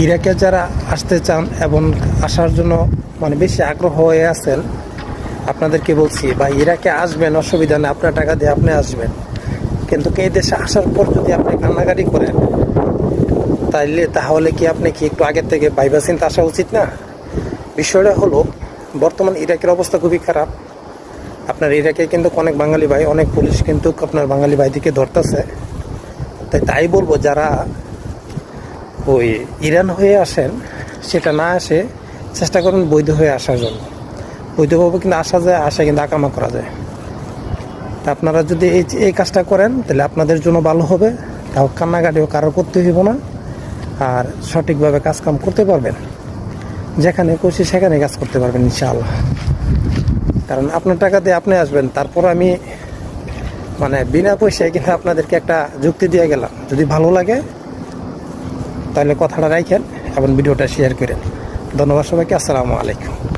ইরাকে যারা আসতে চান এবং আসার জন্য মানে বেশি আগ্রহ হয়ে আছেন, আপনাদেরকে বলছি বা ইরাকে আসবেন, অসুবিধা নেই, আপনার টাকা দিয়ে আপনি আসবেন। কিন্তু এই দেশে আসার পর যদি আপনি কান্নাকাটি করেন, তাহলে কি আপনি কি একটু আগের থেকে ভাইবা চিন্তা আসা উচিত না? বিষয়টা হলো, বর্তমান ইরাকের অবস্থা খুবই খারাপ। আপনার ইরাকে কিন্তু অনেক বাঙালি ভাই, অনেক পুলিশ কিন্তু আপনার বাঙালি ভাইদিকে ধরতেছে। তাই বলবো, যারা ওই ইরান হয়ে আসেন, সেটা না আসে চেষ্টা করুন বৈধ হয়ে আসার জন্য। বৈধভাবে কিন্তু আসা যায়, আসা কিন্তু আকামা করা যায়। তা আপনারা যদি এই কাজটা করেন, তাহলে আপনাদের জন্য ভালো হবে। তাও কান্নাকাটিও কারো করতে হইব না, আর সঠিকভাবে কাজকাম করতে পারবেন। যেখানে খুশি সেখানে কাজ করতে পারবেন ইনশাআল্লাহ। কারণ আপনার টাকা দিয়ে আপনি আসবেন, তারপর আমি মানে বিনা পয়সায় কিন্তু আপনাদেরকে একটা যুক্তি দিয়ে গেলাম। যদি ভালো লাগে তাহলে কথাটা রাখেন এবং ভিডিওটা শেয়ার করেন। ধন্যবাদ সবাইকে। আসসালামু আলাইকুম।